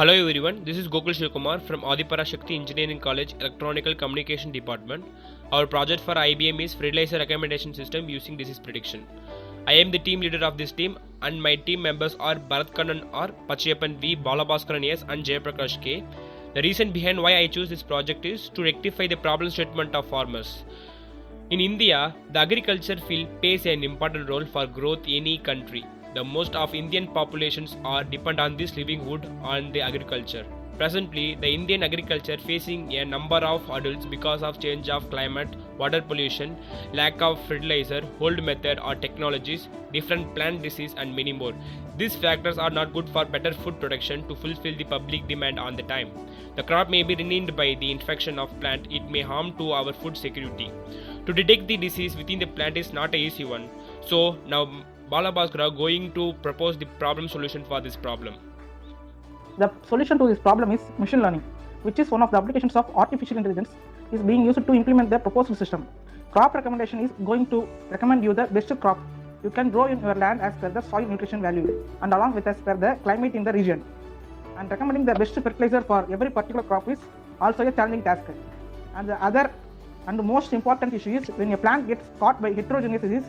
Hello everyone, this is Gokul from Adipara Shakti Engineering College Electronical Communication Department. Our project for IBM is Fertilizer Recommendation System using disease prediction. I am the team leader of this team and my team members are Bharathkannan R, Pachaiappan V, Balabaskaran S and Jayaprakash K. The reason behind why I choose this project is to rectify the problem statement of farmers. In India, the agriculture field plays an important role for growth in any country. The most of Indian populations are depend on this livelihood on the agriculture. Presently, the Indian agriculture facing a number of hurdles because of change of climate, water pollution, lack of fertilizer, old method or technologies, different plant disease and many more. These factors are not good for better food production to fulfill the public demand on the time. The crop may be ruined by the infection of plant, it may harm to our food security. To detect the disease within the plant is not an easy one. So now Balabaskaran going to propose the problem solution for this problem. The solution to this problem is machine learning, which is one of the applications of artificial intelligence is being used to implement the proposed system. Crop recommendation is going to recommend you the best crop you can grow in your land as per the soil nutrition value and along with as per the climate in the region. And recommending the best fertilizer for every particular crop is also a challenging task. And the other and the most important issue is when a plant gets caught by heterogeneous disease,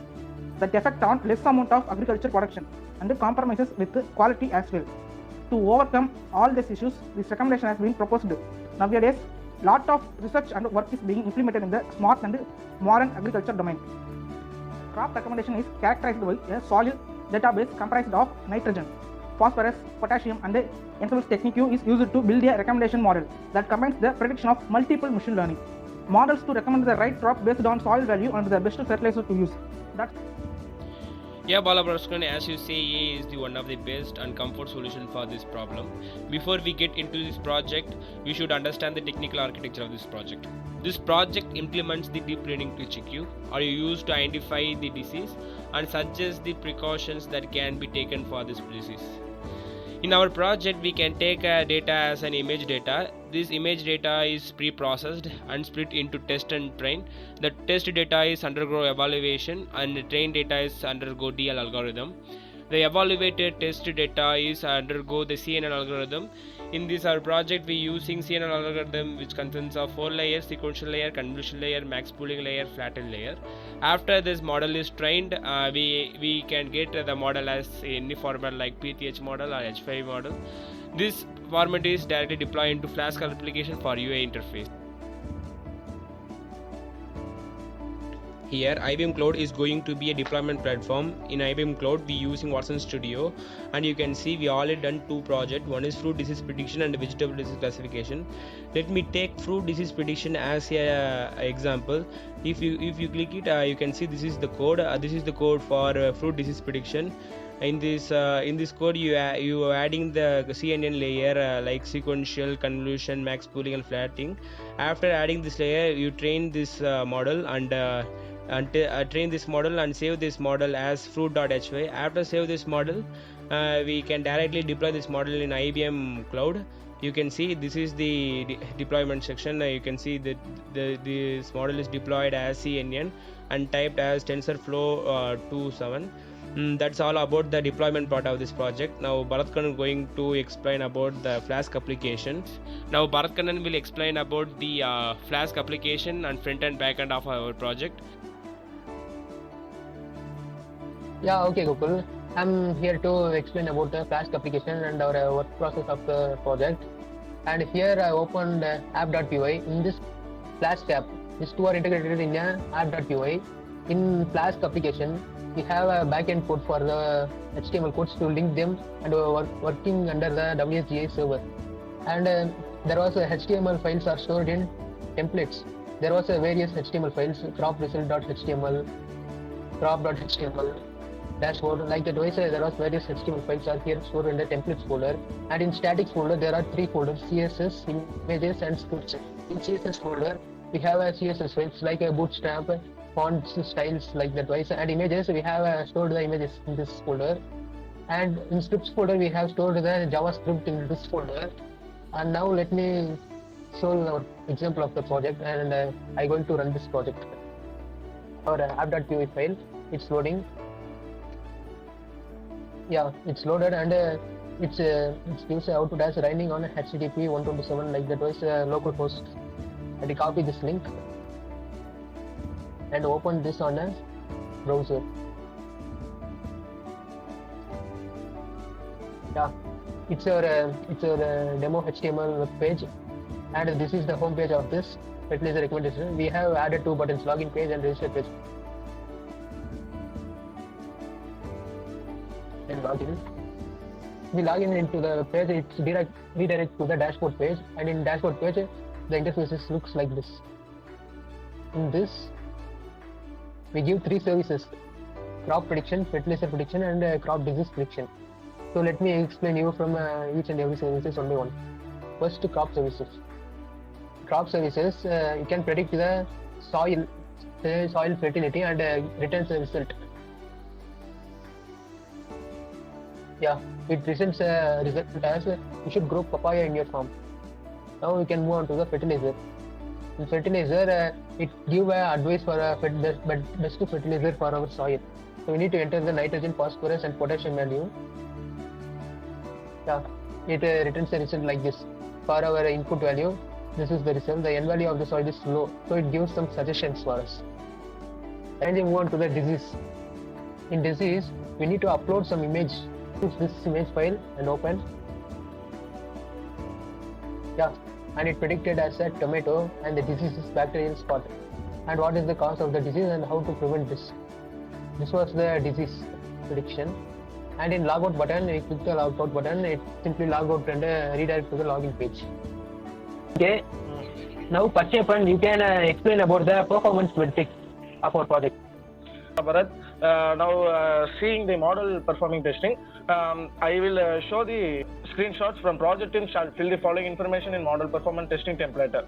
that affect on less amount of agriculture production and compromises with quality as well. To overcome all these issues, this recommendation has been proposed. Nowadays, lot of research and work is being implemented in the smart and modern agriculture domain. Crop recommendation is characterized by a soil database comprised of nitrogen, phosphorus, potassium and the Ensemble technique is used to build a recommendation model that combines the prediction of multiple machine learning models to recommend the right crop based on soil value and the best fertilizer to use. Yeah, Balabaskaran, as you say, A is the one of the best and comfort solution for this problem. Before we get into this project, we should understand the technical architecture of this project. This project implements the deep learning technique are used to identify the disease and suggest the precautions that can be taken for this disease. In our project, we can take data as an image data. This image data is pre-processed and split into test and train. The test data is undergo evaluation and the train data is undergo DL algorithm. The evaluated test data is undergo the CNN algorithm. In this our project we using CNN algorithm which consists of 4 layers: sequential layer, convolution layer, max pooling layer, flattened layer. After this model is trained, we can get the model as any format like PTH model or H5 model. This format is directly deployed into Flask application for UI interface. Here IBM Cloud is going to be a deployment platform. In IBM Cloud we using Watson Studio and you can see we already done two projects. One is fruit disease prediction and vegetable disease classification. Let me take fruit disease prediction as a example. If you click it, you can see this is the code. This is the code for fruit disease prediction. In this code you are adding the CNN layer like sequential, convolution, max pooling and flattening. After adding this layer you train this model and train this model and save this model as fruit.hy. After save this model, we can directly deploy this model in IBM Cloud. You can see this is the deployment section. You can see that this model is deployed as CNN and typed as TensorFlow 27. That's all about the deployment part of this project. Now Bharatkannan is going to explain about the Flask application. Now Bharatkannan will explain about the Flask application and front and back end of our project. Yeah, okay, Gokul. I'm here to explain about the Flask application and our work process of the project. And here I opened app.py. In this Flask app, these two are integrated in app.py. In Flask application, we have a backend code for the HTML codes to link them and working under the WSGI server. And there was HTML files are stored in templates. There was various HTML files, crop.result.html, crop.html, dashboard, like that. There was various HTML files are here stored in the templates folder. And in statics folder, there are three folders: CSS, images, and scripts. In CSS folder, we have a CSS files like a bootstrap, fonts, styles, like that. And images, we have stored the images in this folder. And in scripts folder, we have stored the JavaScript in this folder. And now let me show our example of the project, and I'm going to run this project. Our app.py file, it's loading. Yeah, it's loaded, and It gives output as running on HTTP 127 like that was local host. And you copy this link and open this on a browser. Yeah, it's your demo HTML web page, and this is the home page of this Fertilizer Recommendation. We have added two buttons: login page and register page. And login. We log in into the page. It's redirect to the dashboard page, and in dashboard page, the interface looks like this. In this, we give three services: crop prediction, fertilizer prediction, and crop disease prediction. So let me explain you from each and every services one by one. First, crop services. Crop services, you can predict the soil fertility and returns the result. Yeah, it presents a result as you should grow papaya in your farm. Now we can move on to the fertilizer. In fertilizer, it gives advice for best fertilizer for our soil. So we need to enter the nitrogen, phosphorus, and potassium value. Yeah, it returns the result like this. For our input value, this is the result. The N value of the soil is low, so it gives some suggestions for us. And we move on to the disease. In disease, we need to upload some image. Choose this image file and open. Yeah, and it predicted as a tomato, and the disease is bacterial spot. And what is the cause of the disease and how to prevent this? This was the disease prediction. And in logout button, we click the logout button, it simply log out and redirect to the login page. Okay, now Pachaiappan, you can explain about the performance metrics of our project. Bharat, now seeing the model performing testing, I will show the screenshots from project team shall fill the following information in model performance testing template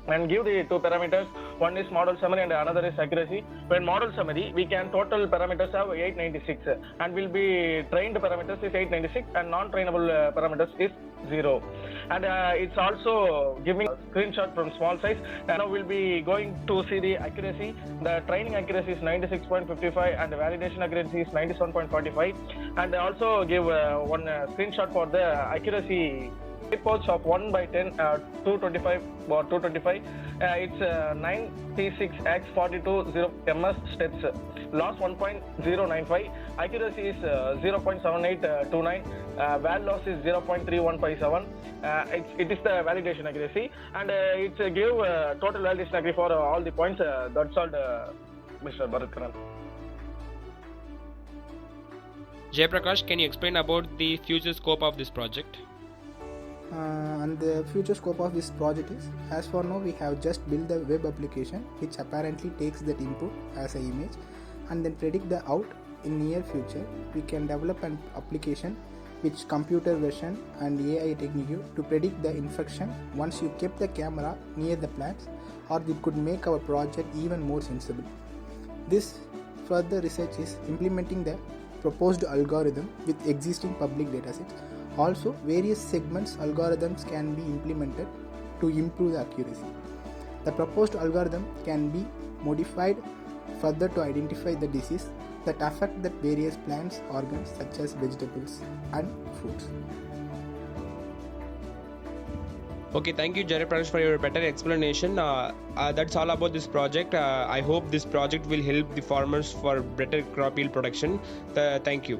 and give the two parameters. One is model summary and another is accuracy. When model summary, we can total parameters have 896 and will be trained parameters is 896 and non-trainable parameters is 0. And it's also giving a screenshot from small size. And now we'll be going to see the accuracy. The training accuracy is 96.55 and the validation accuracy is 97.45. And also give one screenshot for the accuracy reports of 1 by 10, 225 or 225. It's 96x 420 ms steps. Loss 1.095. Accuracy is 0.7829. Val loss is 0.3157. It is the validation accuracy, and it's give total validation accuracy for all the points. That's all, Mr. Bharathkannan. Jayaprakash, can you explain about the future scope of this project? And the future scope of this project is, as for now, we have just built the web application which apparently takes that input as an image and then predict the out. In near future, we can develop an application which computer vision and AI technique to predict the infection once you keep the camera near the plants, or it could make our project even more sensible. This further research is implementing the proposed algorithm with existing public datasets. Also, various segments algorithms can be implemented to improve the accuracy. The proposed algorithm can be modified further to identify the disease that affect the various plants, organs such as vegetables and fruits. Okay, thank you Jayaprakash for your better explanation. That's all about this project. I hope this project will help the farmers for better crop yield production. Thank you.